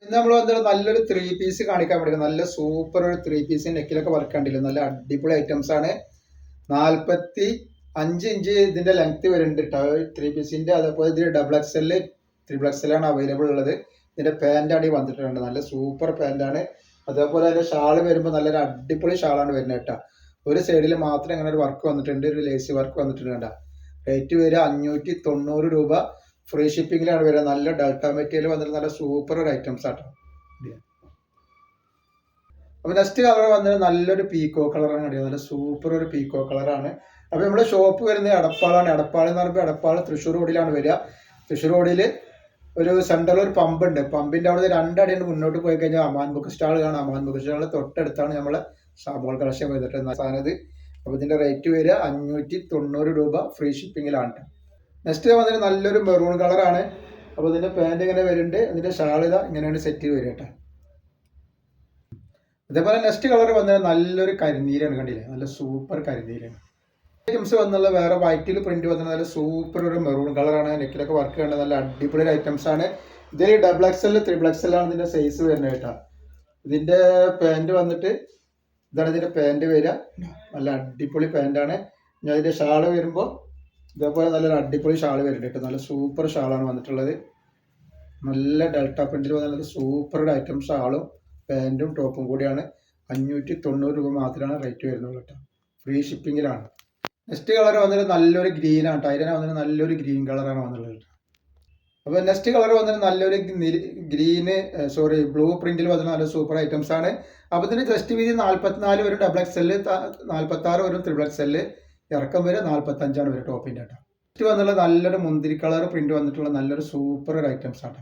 ഇന്ന് നമ്മൾ വന്നിട്ട് നല്ലൊരു 3 പീസ് കാണിക്കാൻ വേണ്ടി നല്ല സൂപ്പർ ഒരു 3 പീസ് നെക്കിലൊക്കെ വർക്ക് കണ്ടില്ല. നല്ല അടിപൊളി ഐറ്റംസ് ആണ്. 45 ഇഞ്ച് ഇതിന്റെ ലെങ്ത് വരുന്നുണ്ട് കേട്ടോ 3 പീസിന്റെ. അതേപോലെ ഇതിൽ XXL 3XL ആണ് അവൈലബിൾ ഉള്ളത്. ഇതിന്റെ പാന്റ് ആണ് ഈ വന്നിട്ടുണ്ട്. നല്ല സൂപ്പർ പാന്റ് ആണ്. അതേപോലെ അതിന്റെ ഷാള് വരുമ്പോൾ നല്ലൊരു അടിപൊളി ഷാളാണ് വരുന്നത് കേട്ടോ. ഒരു സൈഡിൽ മാത്രം ഇങ്ങനെ ഒരു വർക്ക് വന്നിട്ടുണ്ട്, ഒരു ലേസി വർക്ക് വന്നിട്ടുണ്ട് കേട്ടോ. റേറ്റ് വരിക 590 രൂപ. ഫ്രീ ഷിപ്പിങ്ങിലാണ് വരിക. നല്ല ഡെൽറ്റ മെറ്റീരിയൽ വന്നിട്ട് നല്ല സൂപ്പർ ഒരു ഐറ്റംസ് ആട്ടോ. അപ്പൊ നെക്സ്റ്റ് കളർ വന്നിട്ട് നല്ലൊരു പീക്കോ കളറാണ് കണ്ടത്. നല്ല സൂപ്പർ ഒരു പീക്കോ കളറാണ്. അപ്പൊ നമ്മുടെ ഷോപ്പ് വരുന്നത് എടപ്പാളാണ്. എടപ്പാൾ എന്ന് പറയുമ്പോൾ എടപ്പാൾ തൃശ്ശൂർ റോഡിലാണ് വരിക. തൃശ്ശൂർ റോഡിൽ ഒരു സെൻട്രൽ ഒരു പമ്പ് ഉണ്ട്. പമ്പിന്റെ അവിടെ 2 അടി മുന്നോട്ട് പോയി കഴിഞ്ഞാൽ അമാൻ ബുക്ക് സ്റ്റാൾ കാണാം. അമാൻ ബുക്ക് സ്റ്റാളിന്റെ തൊട്ടടുത്താണ് നമ്മളെ ഷാമോൾ കളക്ഷൻ വന്നിട്ട് സാധനത്. അപ്പൊ ഇതിന്റെ റേറ്റ് വരിക 590 രൂപ. ഫ്രീ ഷിപ്പിങ്ങിലാണ്. നെക്സ്റ്റ് വന്നിട്ട് നല്ലൊരു മെറൂൺ കളറാണ്. അപ്പോൾ ഇതിന്റെ പാന്റ് ഇങ്ങനെ വരുന്നുണ്ട്. ഇതിന്റെ ഷാൾ ഇതാ ഇങ്ങനെയാണ് സെറ്റ് ചെയ്ത് വരിക കേട്ടോ. അതേപോലെ നെക്സ്റ്റ് കളർ വന്നത് നല്ലൊരു കരിനീരാണ്. കണ്ടില്ലേ, നല്ല സൂപ്പർ കരിനീരാണ്. ഐറ്റംസ് വന്നുള്ള വേറെ വൈറ്റിൽ പ്രിന്റ് വന്നത് നല്ല സൂപ്പർ ഒരു മെറൂൺ കളറാണ്. നെക്കിലൊക്കെ വർക്ക് ചെയ്യേണ്ടത് നല്ല അടിപൊളി ഐറ്റംസ് ആണ്. ഇതിൽ XXL 3XL ആണ് ഇതിന്റെ സൈസ് വരുന്നത് കേട്ടോ. ഇതിന്റെ പാന്റ് വന്നിട്ട് ഇതാണ് ഇതിന്റെ പാന്റ് വരിക. നല്ല അടിപൊളി പാന്റാണ്. ഞാൻ ഇതിന്റെ ഷാള് വരുമ്പോൾ ഇതേപോലെ നല്ലൊരു അടിപൊളി ഷാള് വരുന്നുണ്ട് കേട്ടോ. നല്ല സൂപ്പർ ഷാളാണ് വന്നിട്ടുള്ളത്. നല്ല ഡെൽറ്റ പ്രിന്റിൽ വന്ന നല്ല സൂപ്പർ ഐറ്റം ഷാളും പാൻറ്റും ടോപ്പും കൂടിയാണ്. 590 രൂപ മാത്രമാണ് റേറ്റ് വരുന്നത് കേട്ടോ. ഫ്രീ ഷിപ്പിങ്ങിലാണ്. നെക്സ്റ്റ് കളർ വന്നിട്ട് നല്ലൊരു ഗ്രീനാണ് കേട്ടോ. അതിനെ വന്നിട്ട് നല്ലൊരു ഗ്രീൻ കളറാണ് വന്നിട്ടുള്ളത്. അപ്പോൾ നെക്സ്റ്റ് കളർ വന്നിട്ട് നല്ലൊരു ബ്ലൂ പ്രിന്റിൽ വന്നിട്ട് നല്ല സൂപ്പർ ഐറ്റംസ് ആണ്. അപ്പോൾ ഇതിന് ജസ്റ്റ് വീതി 44 വരും XXL, 46 വരും XXL, ഇറക്കം വരെ 45 വരെ ടോപ്പിൻ്റെ കേട്ടോ. നെക്സ്റ്റ് വന്നിട്ടുള്ള നല്ലൊരു മുന്തിരി കളർ പ്രിന്റ് വന്നിട്ടുള്ള നല്ലൊരു സൂപ്പർ ഐറ്റംസ് ആണ്.